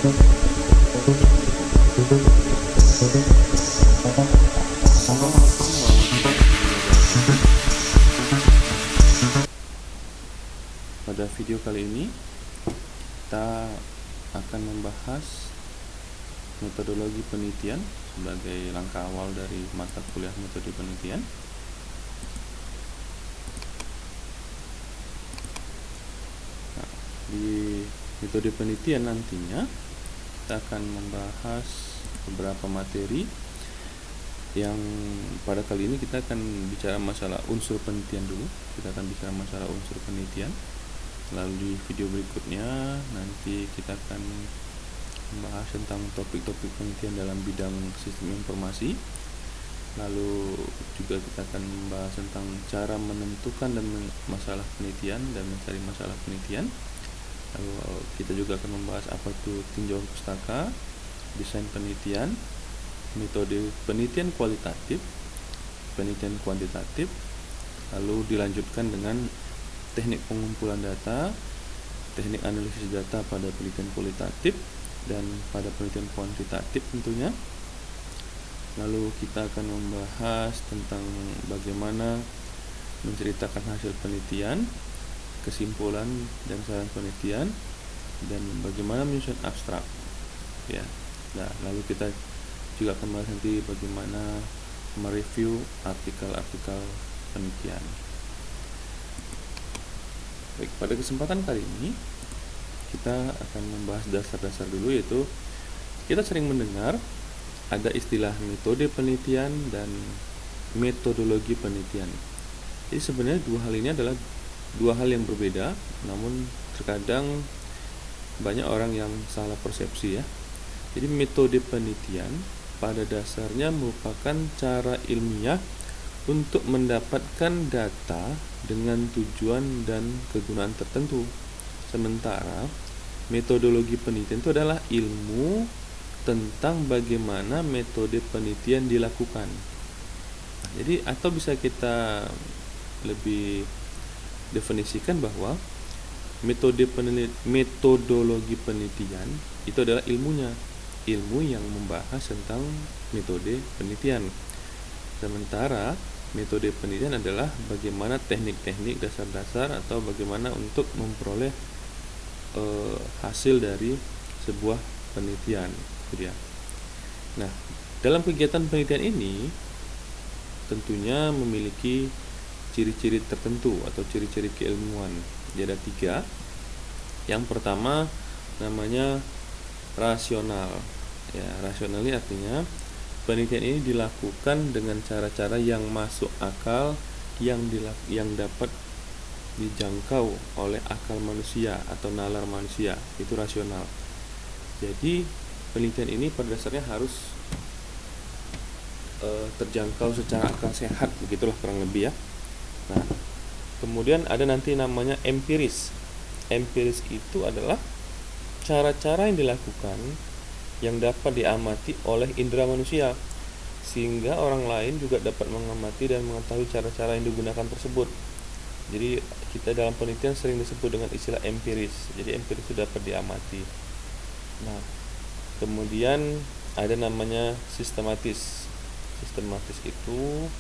Pada video kali ini kita akan membahas metodologi penelitian sebagai langkah awal dari mata kuliah metode penelitian. Nah, di metode penelitian nantinya kita akan membahas beberapa materi yang pada kali ini kita akan bicara masalah unsur penelitian dulu. Kita akan bicara masalah unsur penelitian. Lalu di video berikutnya nanti kita akan membahas tentang topik-topik penelitian dalam bidang sistem informasi. Lalu juga kita akan membahas tentang cara menentukan dan masalah penelitian dan mencari masalah penelitian. Lalu kita juga akan membahas apa itu tinjauan pustaka, desain penelitian, metode penelitian kualitatif, penelitian kuantitatif, lalu dilanjutkan dengan teknik pengumpulan data, teknik analisis data pada penelitian kualitatif dan pada penelitian kuantitatif tentunya. Lalu kita akan membahas tentang bagaimana menceritakan hasil penelitian, kesimpulan dan saran penelitian, dan bagaimana menyusun abstrak. Ya. Nah, lalu kita juga akan membahas nanti bagaimana mereview artikel-artikel penelitian. Baik, pada kesempatan kali ini kita akan membahas dasar-dasar dulu, yaitu kita sering mendengar ada istilah metode penelitian dan metodologi penelitian. Jadi sebenarnya dua hal ini adalah dua hal yang berbeda, namun terkadang banyak orang yang salah persepsi ya. Jadi metode penelitian pada dasarnya merupakan cara ilmiah untuk mendapatkan data dengan tujuan dan kegunaan tertentu. Sementara metodologi penelitian itu adalah ilmu tentang bagaimana metode penelitian dilakukan. Nah, jadi atau bisa kita lebih definisikan bahwa metodologi penelitian itu adalah ilmu yang membahas tentang metode penelitian. Sementara metode penelitian adalah bagaimana teknik-teknik dasar-dasar atau bagaimana untuk memperoleh hasil dari sebuah penelitian, gitu ya. Nah, dalam kegiatan penelitian ini tentunya memiliki ciri-ciri tertentu atau ciri-ciri keilmuan. Jadi ada 3. Yang pertama namanya rasional. Ya, rasional ini artinya penelitian ini dilakukan dengan cara-cara yang masuk akal, yang dapat dijangkau oleh akal manusia atau nalar manusia. Itu rasional. Jadi penelitian ini pada dasarnya harus terjangkau secara akal sehat, begitulah kurang lebih ya. Nah, kemudian ada nanti namanya empiris. Empiris itu adalah cara-cara yang dilakukan yang dapat diamati oleh indera manusia, sehingga orang lain juga dapat mengamati dan mengetahui cara-cara yang digunakan tersebut. Jadi kita dalam penelitian sering disebut dengan istilah empiris. Jadi empiris itu dapat diamati. Nah, kemudian ada namanya sistematis. Sistematis itu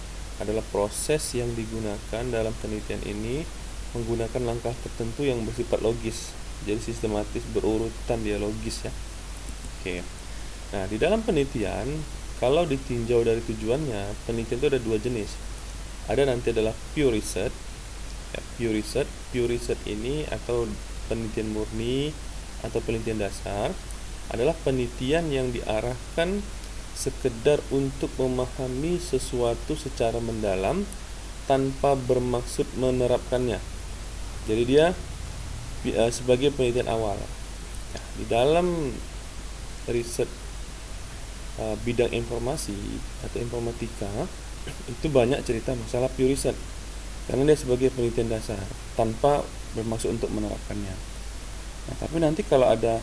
adalah proses yang digunakan dalam penelitian ini menggunakan langkah tertentu yang bersifat logis. Jadi sistematis berurutan, dia logis ya. Oke. Nah, di dalam penelitian kalau ditinjau dari tujuannya, penelitian itu ada 2 jenis. Ada nanti adalah pure research. Ya, pure research ini atau penelitian murni atau penelitian dasar adalah penelitian yang diarahkan sekedar untuk memahami sesuatu secara mendalam tanpa bermaksud menerapkannya. Jadi dia sebagai penelitian awal. Nah, di dalam riset bidang informasi atau informatika itu banyak cerita masalah pure research karena dia sebagai penelitian dasar tanpa bermaksud untuk menerapkannya. Nah, tapi nanti kalau ada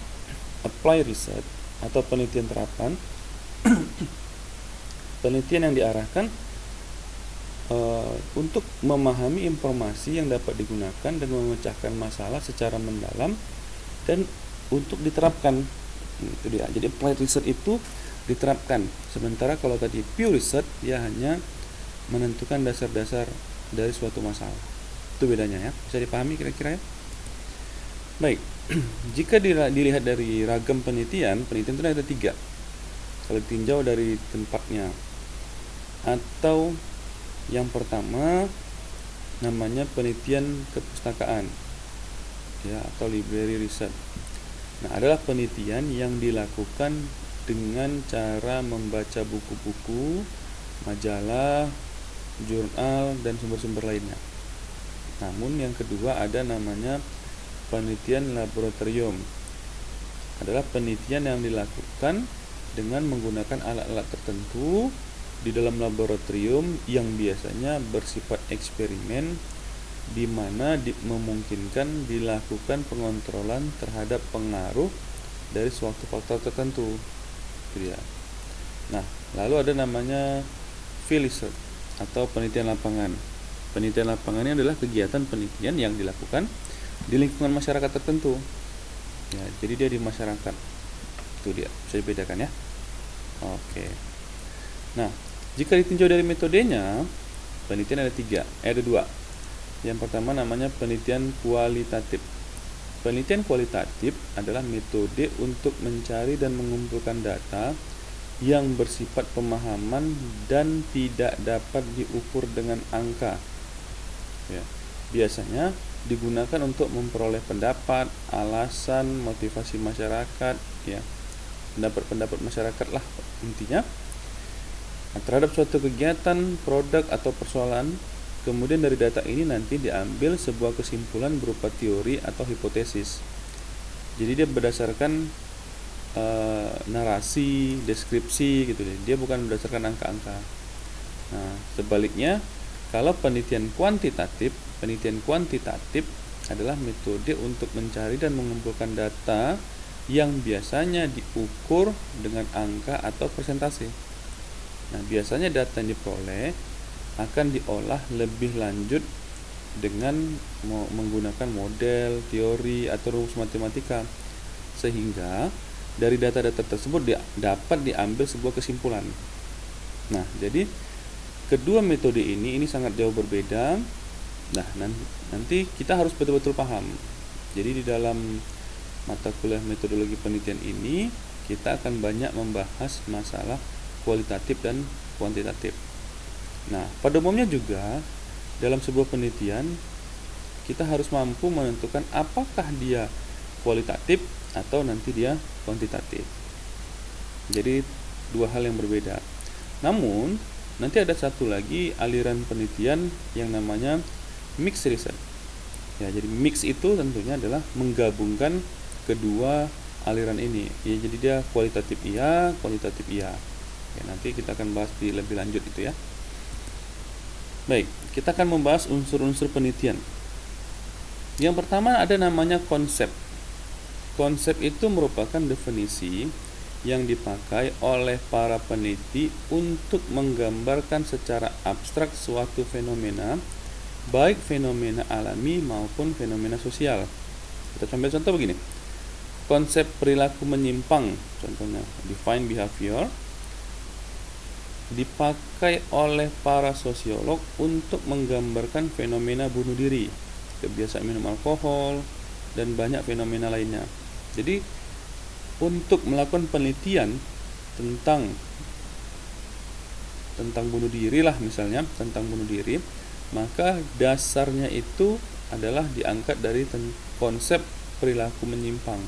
apply research atau penelitian terapan, penelitian yang diarahkan untuk memahami informasi yang dapat digunakan dan memecahkan masalah secara mendalam dan untuk diterapkan. Itu dia. Jadi applied research itu diterapkan. Sementara kalau tadi pure research dia hanya menentukan dasar-dasar dari suatu masalah. Itu bedanya ya. Bisa dipahami kira-kira ya? Baik. Jika dilihat dari ragam penelitian itu ada 3. Kalau ditinjau dari tempatnya. Atau yang pertama namanya penelitian kepustakaan ya, atau library research. Nah, adalah penelitian yang dilakukan dengan cara membaca buku-buku, majalah, jurnal, dan sumber-sumber lainnya. Namun yang kedua ada namanya penelitian laboratorium. Adalah penelitian yang dilakukan dengan menggunakan alat-alat tertentu di dalam laboratorium yang biasanya bersifat eksperimen, di mana memungkinkan dilakukan pengontrolan terhadap pengaruh dari suatu faktor tertentu. Itu dia. Nah, lalu ada namanya field research atau penelitian lapangan. Penelitian lapangan ini adalah kegiatan penelitian yang dilakukan di lingkungan masyarakat tertentu. Ya, jadi dia di masyarakat. Itu dia, bisa dibedakan ya. Oke. Nah, jika ditinjau dari metodenya, penelitian ada 2. Yang pertama namanya penelitian kualitatif. Penelitian kualitatif adalah metode untuk mencari dan mengumpulkan data yang bersifat pemahaman dan tidak dapat diukur dengan angka. Ya, biasanya digunakan untuk memperoleh pendapat, alasan, motivasi masyarakat, ya, pendapat-pendapat masyarakat lah intinya. Nah, terhadap suatu kegiatan, produk atau persoalan, kemudian dari data ini nanti diambil sebuah kesimpulan berupa teori atau hipotesis. Jadi dia berdasarkan narasi, deskripsi gitu deh. Dia bukan berdasarkan angka-angka. Nah, sebaliknya kalau penelitian kuantitatif adalah metode untuk mencari dan mengumpulkan data yang biasanya diukur dengan angka atau persentase. Nah, biasanya data yang diperoleh akan diolah lebih lanjut dengan menggunakan model, teori, atau rumus matematika, sehingga dari data-data tersebut dapat diambil sebuah kesimpulan. Nah, jadi kedua metode ini sangat jauh berbeda. Nah, nanti kita harus betul-betul paham. Jadi di dalam mata kuliah metodologi penelitian ini kita akan banyak membahas masalah kualitatif dan kuantitatif. Nah, pada umumnya juga dalam sebuah penelitian kita harus mampu menentukan apakah dia kualitatif atau nanti dia kuantitatif. Jadi dua hal yang berbeda. Namun nanti ada satu lagi aliran penelitian yang namanya mixed research. Ya, jadi mix itu tentunya adalah menggabungkan kedua aliran ini. Ya, jadi dia kualitatif iya, kuantitatif iya. Ya, nanti kita akan bahas lebih lanjut itu ya. Baik, kita akan membahas unsur-unsur penelitian. Yang pertama ada namanya konsep. Konsep itu merupakan definisi yang dipakai oleh para peneliti untuk menggambarkan secara abstrak suatu fenomena, baik fenomena alami maupun fenomena sosial. Kita ambil contoh begini. Konsep perilaku menyimpang, contohnya define behavior, dipakai oleh para sosiolog untuk menggambarkan fenomena bunuh diri, kebiasaan minum alkohol, dan banyak fenomena lainnya. Jadi untuk melakukan penelitian tentang bunuh diri lah misalnya, tentang bunuh diri, maka dasarnya itu adalah diangkat dari konsep perilaku menyimpang.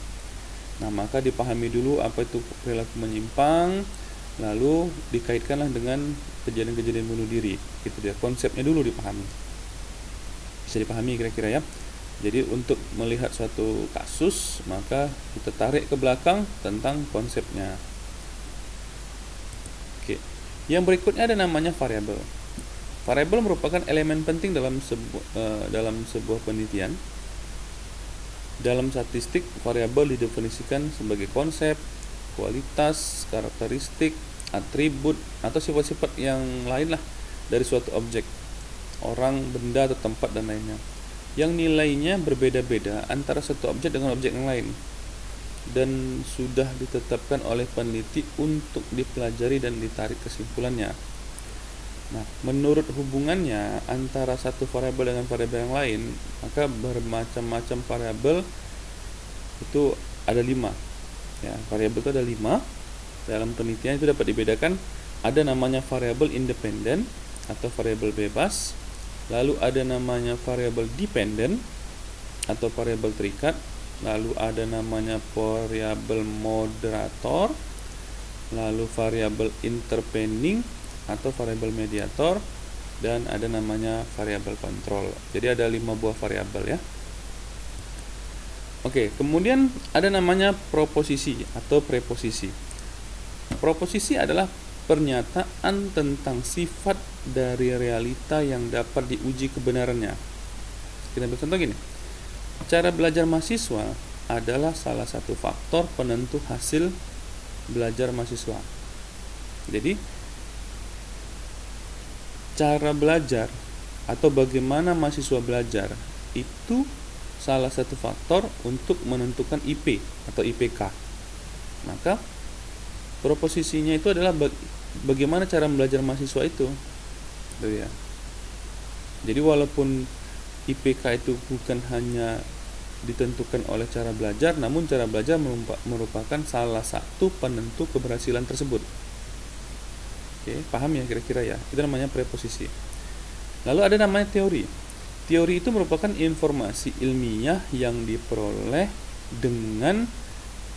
Nah, maka dipahami dulu apa itu perilaku menyimpang, lalu dikaitkanlah dengan kejadian-kejadian bunuh diri. Gitu dia, konsepnya dulu dipahami. Bisa dipahami kira-kira ya. Jadi untuk melihat suatu kasus, maka kita tarik ke belakang tentang konsepnya. Oke. Yang berikutnya ada namanya variabel. Variabel merupakan elemen penting dalam sebuah penelitian. Dalam statistik, variabel didefinisikan sebagai konsep, kualitas, karakteristik, atribut, atau sifat-sifat yang lain lah dari suatu objek, orang, benda, atau tempat, dan lainnya, yang nilainya berbeda-beda antara satu objek dengan objek yang lain. dan sudah ditetapkan oleh peneliti untuk dipelajari dan ditarik kesimpulannya. Nah, menurut hubungannya antara satu variabel dengan variabel yang lain, maka bermacam-macam variabel itu ada 5. Ya, variabel itu ada 5. Dalam penelitian itu dapat dibedakan, ada namanya variabel independen atau variabel bebas, lalu ada namanya variabel dependen atau variabel terikat, lalu ada namanya variabel moderator, lalu variabel interpending atau variabel mediator, dan ada namanya variabel kontrol. Jadi ada 5 buah variabel ya. Oke, kemudian ada namanya proposisi atau preposisi. Proposisi adalah pernyataan tentang sifat dari realita yang dapat diuji kebenarannya. Kita ambil contoh gini. Cara belajar mahasiswa adalah salah satu faktor penentu hasil belajar mahasiswa. Jadi, cara belajar atau bagaimana mahasiswa belajar itu salah satu faktor untuk menentukan IP atau IPK. Maka proposisinya itu adalah bagaimana cara belajar mahasiswa itu. Ya. Jadi walaupun IPK itu bukan hanya ditentukan oleh cara belajar, namun cara belajar merupakan salah satu penentu keberhasilan tersebut. Oke, paham ya kira-kira ya? Itu namanya preposisi. Lalu ada namanya teori. Teori itu merupakan informasi ilmiah yang diperoleh dengan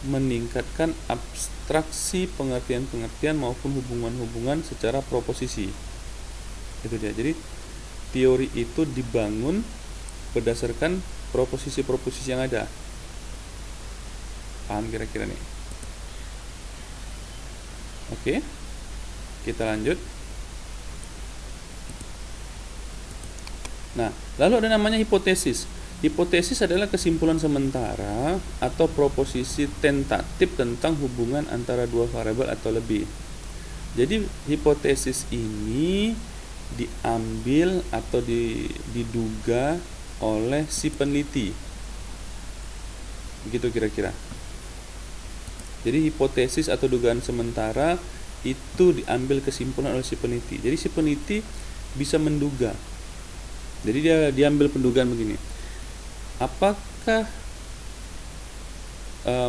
meningkatkan abstraksi pengertian-pengertian maupun hubungan-hubungan secara proposisi. Itu dia. Jadi teori itu dibangun berdasarkan proposisi-proposisi yang ada. Paham kira-kira nih? Oke. Kita lanjut. Nah, lalu ada namanya hipotesis. Hipotesis adalah kesimpulan sementara atau proposisi tentatif tentang hubungan antara dua variabel atau lebih. Jadi hipotesis ini diambil atau diduga oleh si peneliti. Begitu kira-kira. Jadi hipotesis atau dugaan sementara itu diambil kesimpulan oleh si peneliti. Jadi si peneliti bisa menduga. Jadi dia diambil pendugaan begini. Apakah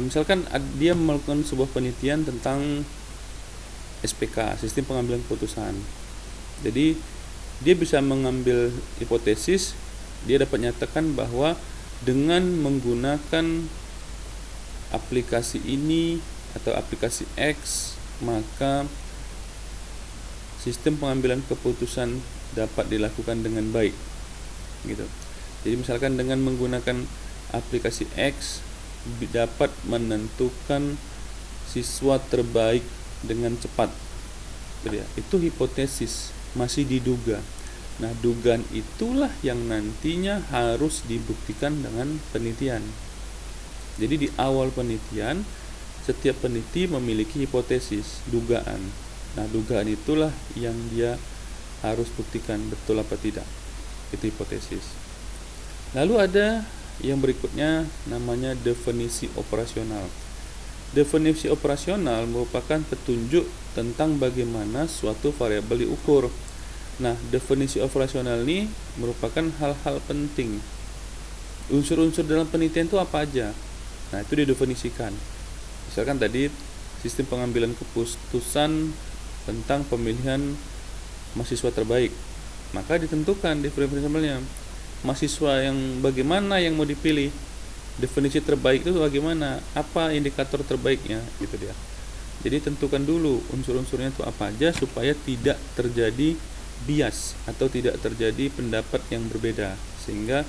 misalkan dia melakukan sebuah penelitian tentang SPK, sistem pengambilan keputusan. Jadi dia bisa mengambil hipotesis, dia dapat nyatakan bahwa dengan menggunakan aplikasi ini atau aplikasi X, maka sistem pengambilan keputusan dapat dilakukan dengan baik. Gitu. Jadi misalkan dengan menggunakan aplikasi X dapat menentukan siswa terbaik dengan cepat. Jadi itu hipotesis, masih diduga. Nah, dugaan itulah yang nantinya harus dibuktikan dengan penelitian. Jadi di awal penelitian setiap peneliti memiliki hipotesis, dugaan. Nah, dugaan itulah yang dia harus buktikan betul apa tidak. Itu hipotesis. Lalu ada yang berikutnya namanya definisi operasional. Definisi operasional merupakan petunjuk tentang bagaimana suatu variabel diukur. Nah, definisi operasional ini merupakan hal-hal penting. Unsur-unsur dalam penelitian itu apa aja? Nah, itu didefinisikan. Misalkan tadi sistem pengambilan keputusan tentang pemilihan mahasiswa terbaik. Maka ditentukan definisinya mahasiswa yang bagaimana yang mau dipilih, definisi terbaik itu bagaimana, apa indikator terbaiknya, gitu dia. Jadi tentukan dulu unsur-unsurnya itu apa aja supaya tidak terjadi bias atau tidak terjadi pendapat yang berbeda sehingga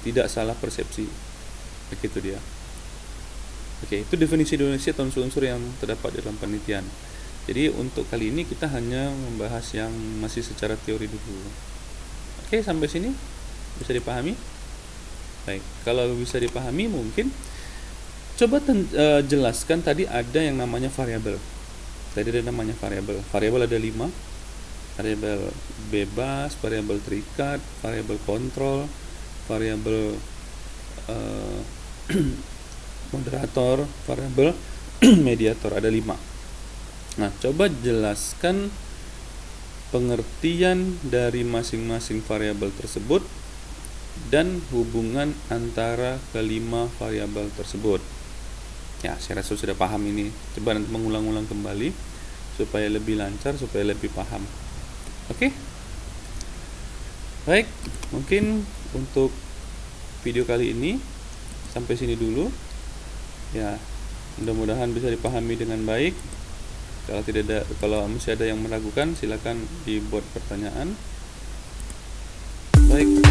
tidak salah persepsi, begitu dia. Oke, itu definisi atau unsur-unsur yang terdapat dalam penelitian. Jadi untuk kali ini kita hanya membahas yang masih secara teori dulu. Oke, sampai sini bisa dipahami? Baik, kalau bisa dipahami mungkin coba jelaskan tadi ada yang namanya variabel. Tadi ada namanya variabel. Variabel ada 5. Variabel bebas, variabel terikat, variabel kontrol, variabel moderator, variabel, mediator, ada 5. Nah, coba jelaskan pengertian dari masing-masing variabel tersebut dan hubungan antara kelima variabel tersebut. Ya, saya rasa sudah paham ini. Coba nanti mengulang-ulang kembali supaya lebih lancar, supaya lebih paham. Oke? Baik, mungkin untuk video kali ini sampai sini dulu. Ya, mudah-mudahan bisa dipahami dengan baik. Kalau masih ada yang meragukan, silakan dibuat pertanyaan. Baik.